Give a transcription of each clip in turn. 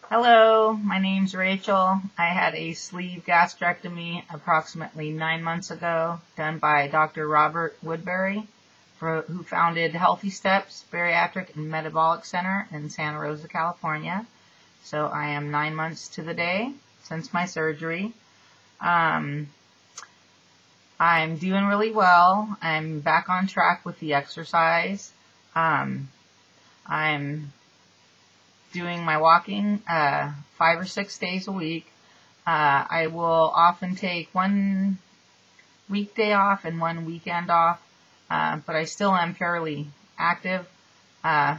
Hello, my name's Rachel. I had a sleeve gastrectomy approximately 9 months ago, done by Dr. Robert Woodbury, who founded Healthy Steps Bariatric and Metabolic Center in Santa Rosa, California. So I am 9 months to the day since my surgery. I'm doing really well. I'm back on track with the exercise. I'm doing my walking 5 or 6 days a week. I will often take one weekday off and one weekend off, but I still am fairly active. 1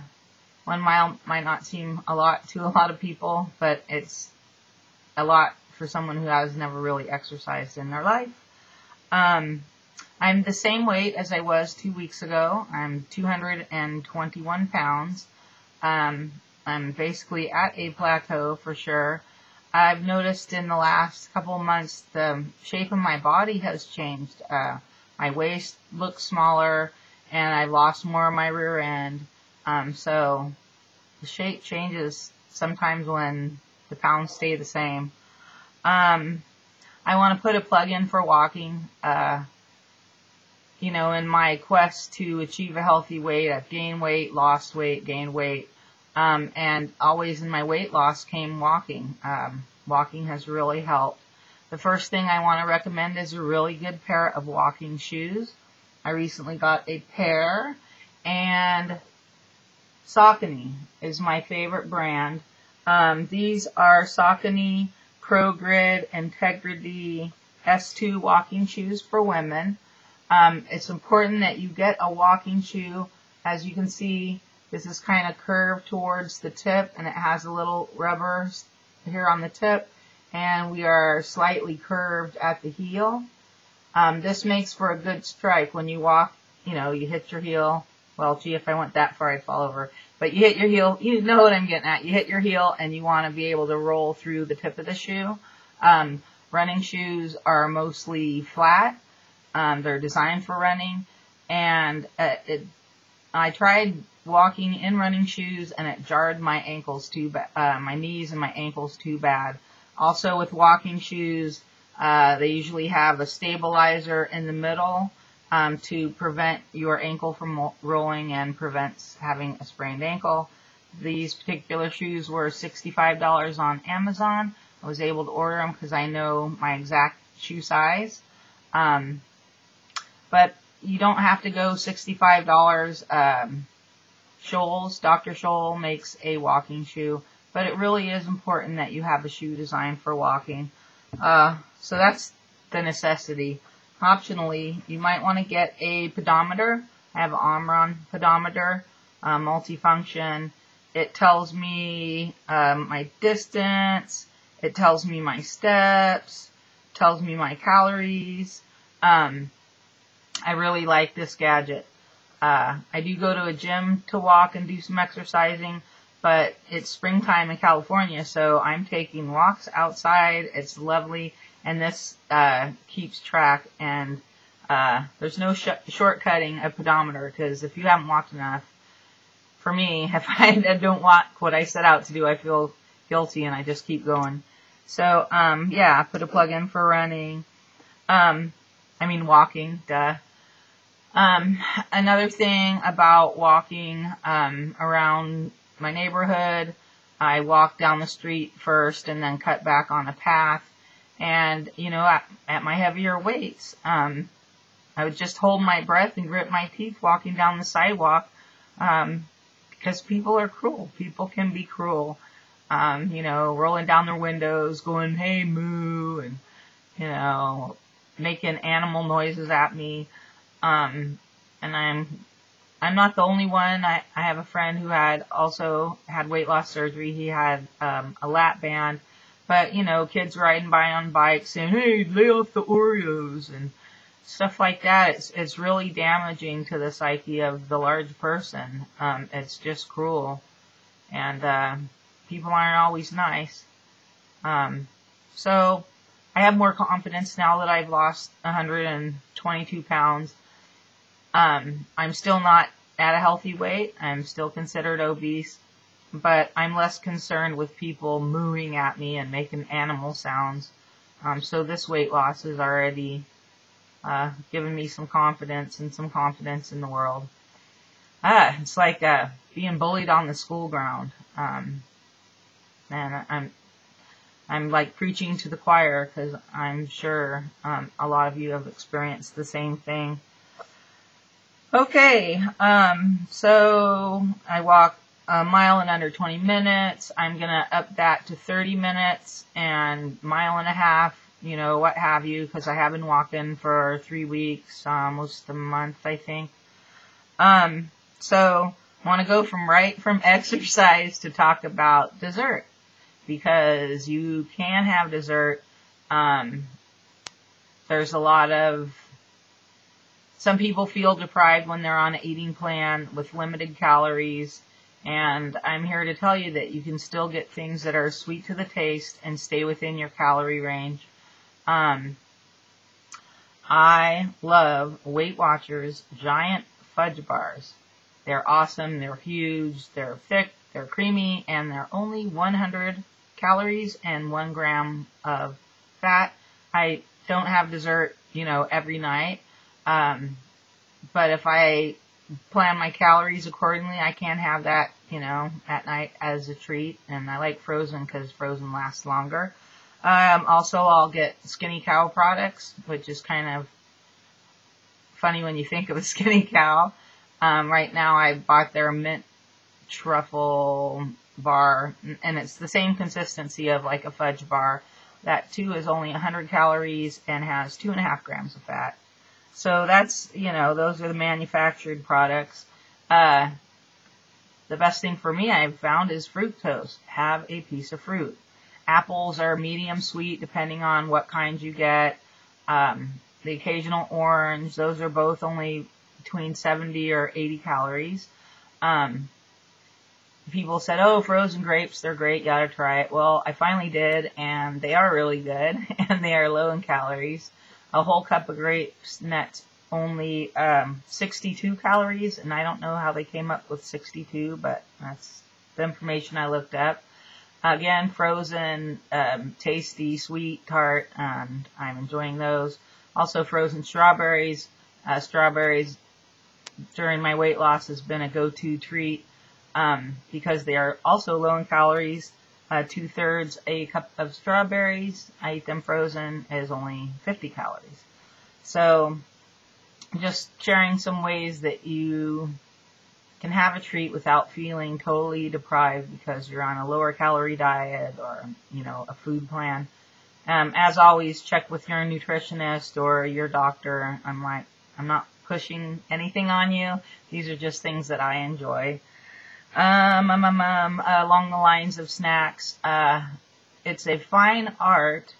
mile might not seem a lot to a lot of people, but it's a lot for someone who has never really exercised in their life. I'm the same weight as I was 2 weeks ago. I'm 221 pounds. I'm basically at a plateau for sure. I've noticed in the last couple of months the shape of my body has changed. My waist looks smaller and I've lost more of my rear end. So the shape changes sometimes when the pounds stay the same. I want to put a plug in for walking. In my quest to achieve a healthy weight, I've gained weight, lost weight, gained weight. And always in my weight loss came walking. Walking has really helped. The first thing I want to recommend is a really good pair of walking shoes. I recently got a pair, and Saucony is my favorite brand. These are Saucony Pro Grid Integrity S2 walking shoes for women. It's important that you get a walking shoe. As you can see, this is kind of curved towards the tip, and it has a little rubber here on the tip, and we are slightly curved at the heel. This makes for a good strike. When you walk, you hit your heel. Well, gee, if I went that far, I'd fall over. But you hit your heel. You know what I'm getting at. You hit your heel, and you want to be able to roll through the tip of the shoe. Running shoes are mostly flat. They're designed for running, and I tried walking in running shoes, and it jarred my ankles my knees and my ankles too bad. Also with walking shoes, they usually have a stabilizer in the middle to prevent your ankle from rolling and prevents having a sprained ankle. These particular shoes were $65 on Amazon. I was able to order them because I know my exact shoe size. But you don't have to go $65. Scholl's, Dr. Scholl makes a walking shoe, but it really is important that you have a shoe designed for walking. So that's the necessity. Optionally, you might want to get a pedometer. I have an Omron pedometer, multifunction. It tells me my distance. It tells me my steps. Tells me my calories. I really like this gadget. I do go to a gym to walk and do some exercising, but it's springtime in California, so I'm taking walks outside. It's lovely, and this keeps track, and there's no shortcutting a pedometer, because if you haven't walked enough, for me, if I don't walk what I set out to do, I feel guilty, and I just keep going. So, yeah, put a plug in for running. Walking, duh. Another thing about walking around my neighborhood, I walk down the street first and then cut back on a path. And, at my heavier weights, I would just hold my breath and grit my teeth walking down the sidewalk, because people are cruel. People can be cruel. Rolling down their windows, going, "Hey, moo," and, making animal noises at me. And I'm not the only one. I have a friend who also had weight loss surgery. He had a lap band, but kids riding by on bikes saying, "Hey, lay off the Oreos," and stuff like that. It's really damaging to the psyche of the large person. It's just cruel, and people aren't always nice. So I have more confidence now that I've lost 122 pounds. I'm still not at a healthy weight. I'm still considered obese. but I'm less concerned with people mooing at me and making animal sounds. So this weight loss has already given me some confidence and some confidence in the world. It's like being bullied on the school ground. And I'm like preaching to the choir, because I'm sure a lot of you have experienced the same thing. Okay, so I walk a mile in under 20 minutes. I'm going to up that to 30 minutes and mile and a half, what have you, because I have been walking for 3 weeks, almost a month, I think. So I want to go from exercise to talk about dessert, because you can have dessert. There's a lot of, some people feel deprived when they're on an eating plan with limited calories, and I'm here to tell you that you can still get things that are sweet to the taste and stay within your calorie range. I love Weight Watchers giant fudge bars. They're awesome, they're huge, they're thick, they're creamy, and they're only 100 calories and 1 gram of fat. I don't have dessert, every night. But if I plan my calories accordingly, I can have that, at night as a treat. And I like frozen because frozen lasts longer. Also, I'll get Skinny Cow products, which is kind of funny when you think of a Skinny Cow. Right now I bought their mint truffle bar, and it's the same consistency of like a fudge bar. That too is only 100 calories and has 2.5 grams of fat. So that's, those are the manufactured products. The best thing for me I've found is fruit toast. Have a piece of fruit. Apples are medium sweet depending on what kind you get. The occasional orange, those are both only between 70 or 80 calories. People said, oh, frozen grapes, they're great, you gotta try it. Well, I finally did, and they are really good, and they are low in calories. A whole cup of grapes nets only 62 calories, and I don't know how they came up with 62, but that's the information I looked up. Again, frozen, tasty, sweet, tart, and I'm enjoying those. Also, frozen strawberries. Strawberries during my weight loss has been a go-to treat, because they are also low in calories. 2/3 a cup of strawberries, I eat them frozen, is only 50 calories. So, just sharing some ways that you can have a treat without feeling totally deprived because you're on a lower calorie diet or, a food plan. As always, check with your nutritionist or your doctor. I'm not pushing anything on you. These are just things that I enjoy. Along the lines of snacks, it's a fine art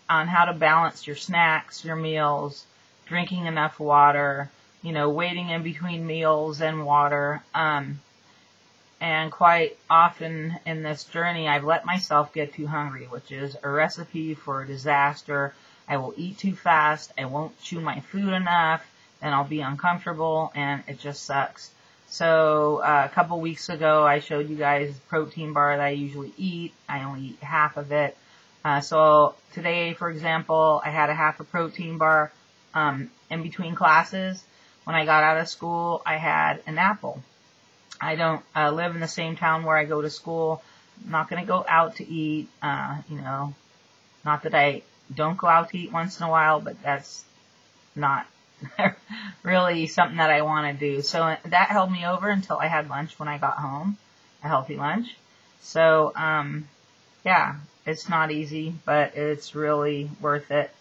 on how to balance your snacks, your meals, drinking enough water, waiting in between meals and water. And quite often in this journey, I've let myself get too hungry, which is a recipe for disaster. I will eat too fast, I won't chew my food enough, and I'll be uncomfortable, and it just sucks. So, a couple weeks ago, I showed you guys the protein bar that I usually eat. I only eat half of it. So today, for example, I had a half a protein bar, in between classes. When I got out of school, I had an apple. I don't, live in the same town where I go to school. I'm not gonna go out to eat, not that I don't go out to eat once in a while, but that's not really something that I want to do. So that held me over until I had lunch when I got home, a healthy lunch. So, yeah, it's not easy, but it's really worth it.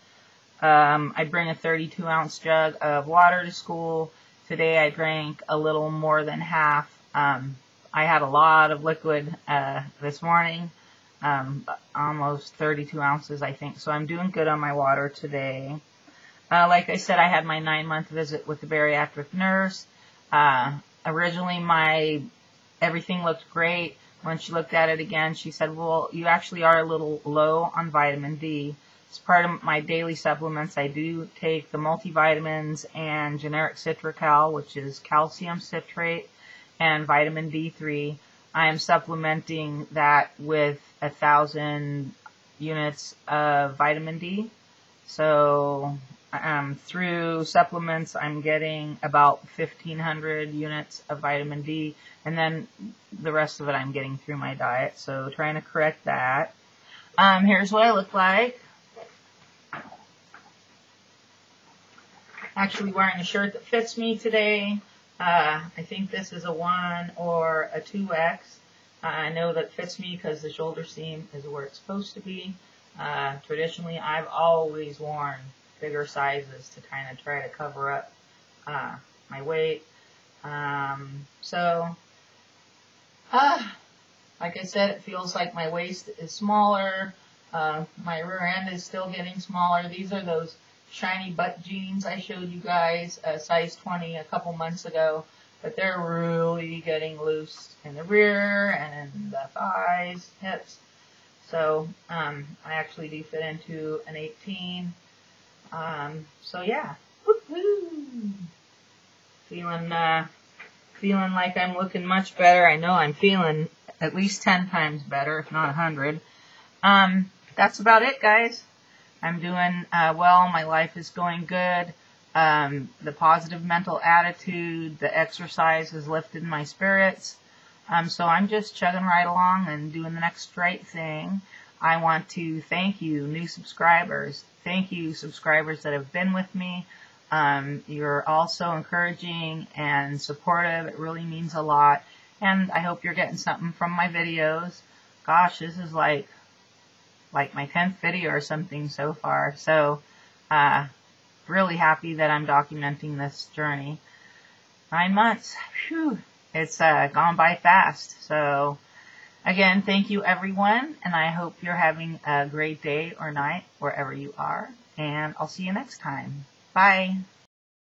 I bring a 32-ounce jug of water to school. Today I drank a little more than half. I had a lot of liquid this morning, almost 32 ounces, I think. So I'm doing good on my water today. Like I said, I had my 9-month visit with the bariatric nurse. Originally, everything looked great. When she looked at it again, she said, well, you actually are a little low on vitamin D. As part of my daily supplements, I do take the multivitamins and generic Citracal, which is calcium citrate, and vitamin D3. I am supplementing that with 1,000 units of vitamin D. So through supplements, I'm getting about 1,500 units of vitamin D, and then the rest of it I'm getting through my diet. So trying to correct that. Here's what I look like. Actually wearing a shirt that fits me today. I think this is a 1 or a 2X. I know that fits me because the shoulder seam is where it's supposed to be. Traditionally, I've always worn bigger sizes to kind of try to cover up my weight. Like I said, it feels like my waist is smaller. My rear end is still getting smaller. These are those shiny butt jeans I showed you guys, size 20 a couple months ago. But they're really getting loose in the rear and in the thighs, hips. So, I actually do fit into an 18. So yeah. Woo-hoo! Feeling like I'm looking much better. I know I'm feeling at least 10 times better, if not 100. That's about it, guys. I'm doing well. My life is going good. The positive mental attitude, the exercise has lifted my spirits. So I'm just chugging right along and doing the next right thing. I want to thank you, new subscribers. Thank you, subscribers that have been with me. You're all so encouraging and supportive. It really means a lot. And I hope you're getting something from my videos. Gosh, this is like my 10th video or something so far. So, really happy that I'm documenting this journey. 9 months. Whew. It's gone by fast. So, again, thank you everyone, and I hope you're having a great day or night wherever you are, and I'll see you next time. Bye.